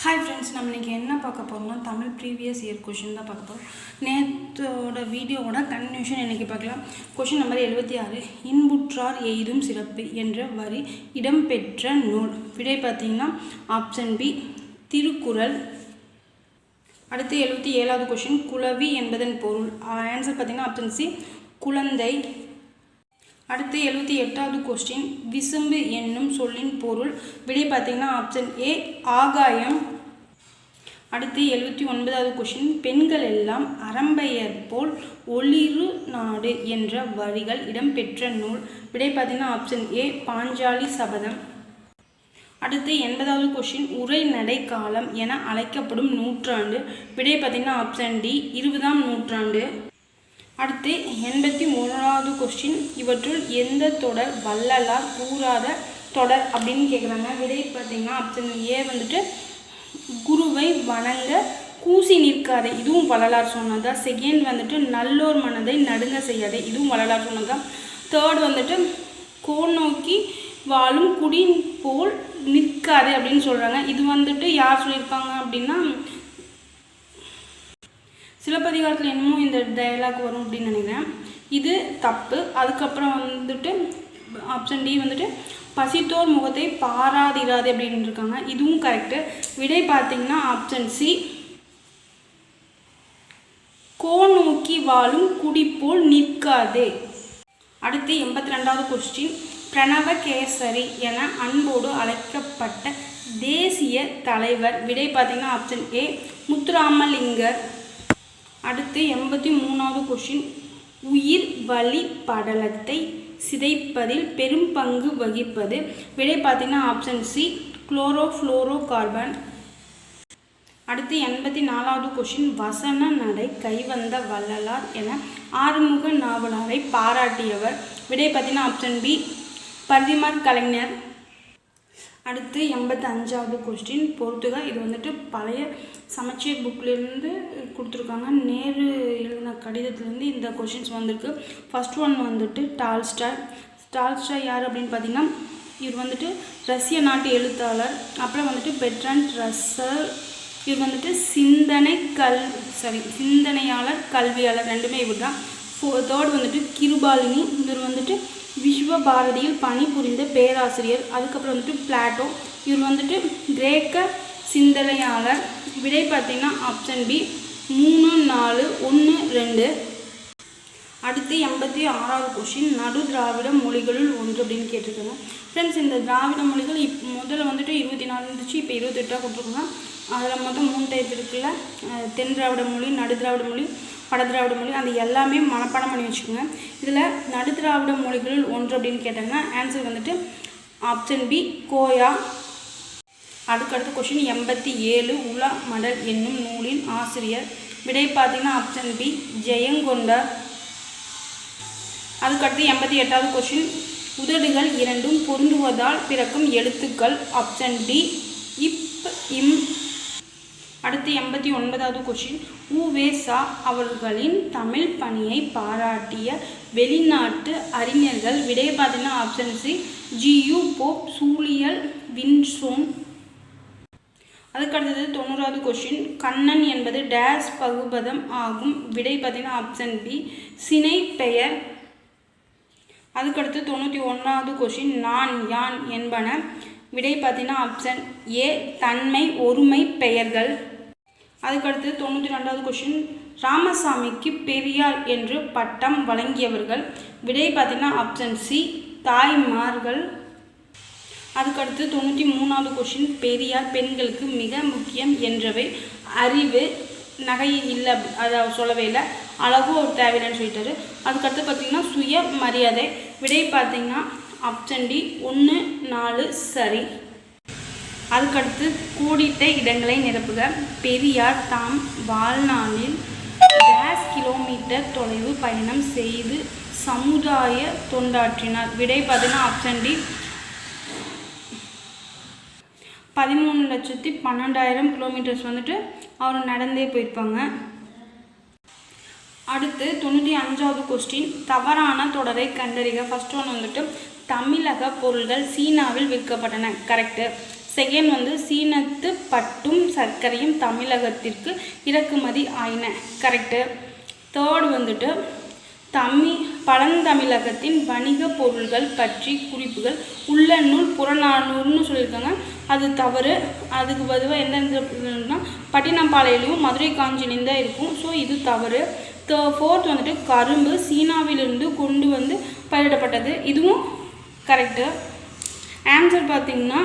Hi friends, நம்ம இன்றைக்கி என்ன பார்க்க போகிறோம்னா தமிழ் ப்ரீவியஸ் இயர் கொஷின் தான் பார்க்க போகிறோம். நேற்றோட வீடியோவோட கன்டினியூஷன் இன்றைக்கி பார்க்கலாம். கொஷின் நம்பர் 76, இன்புற்றார் எய்தும் சிறப்பு என்ற வரி இடம்பெற்ற நூல். விடை பார்த்திங்கன்னா ஆப்ஷன் பி திருக்குறள். அடுத்து 77வது கொஷின், குளவி என்பதன் பொருள். ஆன்சர் பார்த்திங்கன்னா ஆப்ஷன் சி குழந்தை. அடுத்து 78வது கொஸ்டின், விசும்பு என்னும் சொல்லின் பொருள். விடை பார்த்திங்கன்னா ஆப்ஷன் ஏ ஆகாயம். அடுத்து 79வது கொஸ்டின், பெண்கள் எல்லாம் அரம்பையர் போல் ஒளிரு நாடு என்ற வரிகள் இடம்பெற்ற நூல். விடை பார்த்திங்கன்னா ஆப்ஷன் ஏ பாஞ்சாலி சபதம். அடுத்து 80வது கொஸ்டின், உரைநடை காலம் என அழைக்கப்படும் நூற்றாண்டு. விடை பார்த்திங்கன்னா ஆப்ஷன் டி 20ஆம் நூற்றாண்டு. அடுத்து 81வது கொஸ்டின், இவற்றுள் எந்த தொடர் வள்ளலார் கூறாத தொடர் அப்படின்னு கேட்குறாங்க. விடை பார்த்திங்கன்னா ஆப்ஷன் ஏ குருவை வணங்க கூசி நிற்காதே, இதுவும் வள்ளலார் சொன்னதா. செகண்ட் நல்லோர் மனதை நடுங்க செய்யாதே, இதுவும் வள்ளலார் சொன்னதா. தேர்ட் கோல் நோக்கி வாழும் குடி போல் நிற்காதே அப்படின்னு சொல்கிறாங்க. இது யார் சொல்லியிருப்பாங்க அப்படின்னா சிலப்பதிகாரத்தில் என்னமோ இந்த டயலாக் வரும் அப்படின்னு நினைக்கிறேன். இது தப்பு. அதுக்கப்புறம் ஆப்ஷன் டி பசித்தோர் முகத்தை பாராதிராது அப்படின்னு இருக்காங்க. இதுவும் கரெக்டு. விடை பார்த்திங்கன்னா ஆப்ஷன் சி நோக்கி வாழும் குடிப்போல் நிற்காதே. அடுத்து 82வது கொஸ்டின், பிரணவ கேசரி என அன்போடு அழைக்கப்பட்ட தேசிய தலைவர். விடை பார்த்திங்கன்னா ஆப்ஷன் ஏ முத்துராமலிங்கர். அடுத்து 83வது கொஸ்டின், உயிர் வழி படலத்தை சிதைப்பதில் பெரும் பங்கு வகிப்பது. விடை பார்த்திங்கன்னா ஆப்ஷன் சி குளோரோஃப்ளோரோ கார்பன். அடுத்து 84வது கொஸ்டின், வசன நடை கைவந்த வள்ளலார் என ஆறுமுக நாவலரை பாராட்டியவர். விடை பார்த்திங்கன்னா ஆப்ஷன் பி பரிதிமாற் கலைஞர். அடுத்து 85வது கொஸ்டின், பொறுத்துக. இது பழைய சமச்சீர் புக்கிலேருந்து கொடுத்துருக்காங்க. நேரு எழுதின கடிதத்துலேருந்து இந்த கொஷின்ஸ் வந்திருக்கு. First one Tolstoy. டால்ஸ்டாய் யார் அப்படின்னு பார்த்தீங்கன்னா இவர் ரஷ்ய நாட்டு எழுத்தாளர். அப்புறம் பெர்ட்ராண்ட் ரஸ்ஸல். இவர் சிந்தனையாளர் கல்வியாளர், ரெண்டுமே இவர் தான். தேர்ட் கிருபாலினி. இவர் விஸ்வ பாரதியில் பணிபுரிந்த பேராசிரியர். அதுக்கப்புறம் பிளாட்டோ. இவர் கிரேக்க சிந்தனையாளர். விடை பார்த்திங்கன்னா ஆப்ஷன் பி 3, 4, 1, 2. அடுத்து 86வது கொஸ்டின், நடு திராவிட மொழிகளுள் ஒன்று அப்படின்னு கேட்டிருக்காங்க. ஃப்ரெண்ட்ஸ், இந்த திராவிட மொழிகள் முதல்ல 24 இருந்துச்சு, இப்போ 28 கொடுத்துருக்காங்க. அதில் மொத்தம் 3 டைப் இருக்குல்ல, தென் திராவிட மொழி, நடு திராவிட மொழி, வட திராவிட மொழி. அது எல்லாமே மனப்பாடம் பண்ணி வச்சுக்கோங்க. இதில் நடு திராவிட மொழிகளில் ஒன்று அப்படின்னு கேட்டாங்கன்னா ஆன்சர் ஆப்ஷன் பி கோயா. அதுக்கடுத்த கொஸ்டின் 87, உலா மடல் என்னும் நூலின் ஆசிரியர். விடை பார்த்திங்கன்னா ஆப்ஷன் பி ஜெயங்கொண்டார். அதுக்கடுத்து 88வது கொஸ்டின், உதடுகள் இரண்டும் பொருந்துவதால் பிறக்கும் எழுத்துக்கள். ஆப்ஷன் டி இப் இம். அடுத்து 89வது கொஸ்டின், உ.வே.சா அவர்களின் தமிழ் பணியை பாராட்டிய வெளிநாட்டு அறிஞர்கள். விடை பார்த்திங்கன்னா ஆப்ஷன் சி ஜியு போப், சூழியல் வின்சோன். அதுக்கடுத்தது 90வது கொஸ்டின், கண்ணன் என்பது டேஸ் பகுபதம் ஆகும். விடை பார்த்திங்கன்னா ஆப்ஷன் பி சினை பெயர். அதுக்கடுத்து 91வது கொஸ்டின், நான் யான் என்பன. விடை பார்த்திங்கன்னா ஆப்ஷன் ஏ தன்மை ஒருமை பெயர்கள். அதுக்கடுத்து 92வது கொஸ்டின், ராமசாமிக்கு பெரியார் என்று பட்டம் வழங்கியவர்கள். விடை பார்த்திங்கன்னா ஆப்ஷன் சி தாய்மார்கள். அதுக்கடுத்து 93வது கொஸ்டின், பெரியார் பெண்களுக்கு மிக முக்கியம் என்றவை அறிவு, நகை இல்லை, அதை சொல்லவே இல்லை, அழகோ ஒரு தேவையில்லைன்னு சொல்லிட்டாரு. அதுக்கடுத்து பார்த்திங்கன்னா சுய மரியாதை. விடை பார்த்திங்கன்னா ஆப்ஷன் டி 1, 4 சரி. அதுக்கடுத்து கோடிட்ட இடங்களை நிரப்புக. பெரியார் தாம் வாழ்நாளில் டேஸ் கிலோமீட்டர் தொலைவு பயணம் செய்து சமுதாய தொண்டாற்றினார். விடை பார்த்திங்கன்னா ஆப்ஷன் டி 13,12,000 கிலோமீட்டர்ஸ் அவர் நடந்தே போயிருப்பாங்க. அடுத்து 95வது கொஸ்டின், தவறான தொடரை கண்டறிக. ஃபர்ஸ்ட் ஒன் தமிழக பொருள்கள் சீனாவில் விற்கப்பட்டன. கரெக்டு. செகண்ட் சீனத்து பட்டும் சர்க்கரையும் தமிழகத்திற்கு இறக்குமதி ஆயின. கரெக்டு. தேர்டு வந்துட்டு பழந்தமிழகத்தின் வணிக பொருள்கள் பற்றி குறிப்புகள் உள்ள நூல் புறநானூறுன்னு சொல்லியிருக்காங்க. அது தவறு. அதுக்கு பதிலாக என்ன பட்டினப்பாளையிலையும் மதுரை காஞ்சிலையும் தான் இருக்கும். ஸோ இது தவறு. ஃபோர்த் வந்துட்டு கரும்பு சீனாவிலிருந்து கொண்டு வந்து பயிரிடப்பட்டது. இதுவும் கரெக்டு. ஆன்சர் பார்த்திங்கன்னா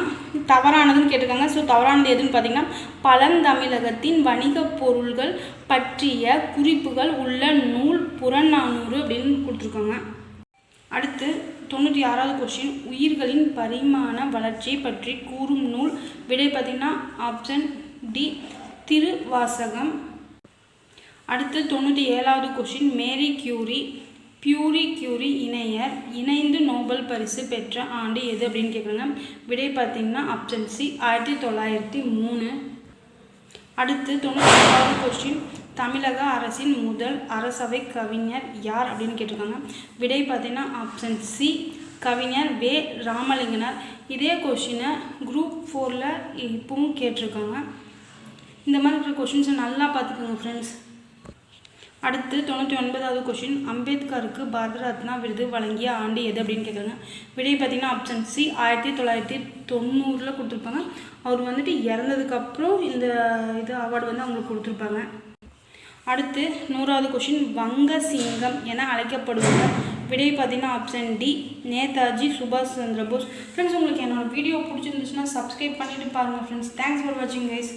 தவறானதுன்னு கேட்டிருக்காங்க. ஸோ தவறானது எதுன்னு பார்த்திங்கன்னா பழந்தமிழகத்தின் வணிக பொருள்கள் பற்றிய குறிப்புகள் உள்ள நூல் புறநானூறு அப்படின்னு கொடுத்துருக்காங்க. அடுத்து 96வது கொஸ்டின் உயிர்களின் பரிமாண வளர்ச்சியை பற்றி கூறும் நூல். விடை பார்த்திங்கன்னா ஆப்ஷன் டி திருவாசகம். அடுத்து 97வது கொஸ்டின் மேரி கியூரி இணையர் இணைந்து நோபல் பரிசு பெற்ற ஆண்டு எது அப்படின்னு கேட்குறாங்க. விடை பார்த்திங்கன்னா ஆப்ஷன் சி 1903. அடுத்து 96வது கொஸ்டின் தமிழக அரசின் முதல் அரசவை கவிஞர் யார் அப்படின்னு கேட்டிருக்காங்க. விடை பார்த்திங்கன்னா ஆப்ஷன் சி கவிஞர் வே ராமலிங்கனார். இதே கொஸ்டினை குரூப் 4ல் இப்பவும் கேட்டிருக்காங்க. இந்த மாதிரி இருக்கிற கொஸ்டின்ஸை நல்லா பார்த்துக்கோங்க ஃப்ரெண்ட்ஸ். அடுத்து 99வது கொஸ்டின் அம்பேத்கருக்கு பாரத ரத்னா விருது வழங்கிய ஆண்டு எது அப்படின்னு கேட்குறாங்க. விடை பார்த்திங்கன்னா ஆப்ஷன் சி 1990 கொடுத்துருப்பாங்க. அவர் வந்துட்டு இறந்ததுக்கப்புறம் இந்த அவார்டு வந்து அவங்களுக்கு கொடுத்துருப்பாங்க. அடுத்து 100வது கொஸ்டின் வங்க சிங்கம் என அழைக்கப்படுவார். விடை பார்த்திங்கன்னா ஆப்ஷன் டி நேதாஜி சுபாஷ் சந்திர போஸ். ஃப்ரெண்ட்ஸ் உங்களுக்கு என்னோடய வீடியோ பிடிச்சிருந்துச்சுன்னா சப்ஸ்கிரைப் பண்ணிவிட்டு பாருங்கள் ஃப்ரெண்ட்ஸ். தேங்க்ஸ் ஃபார் வாட்சிங் கைஸ்.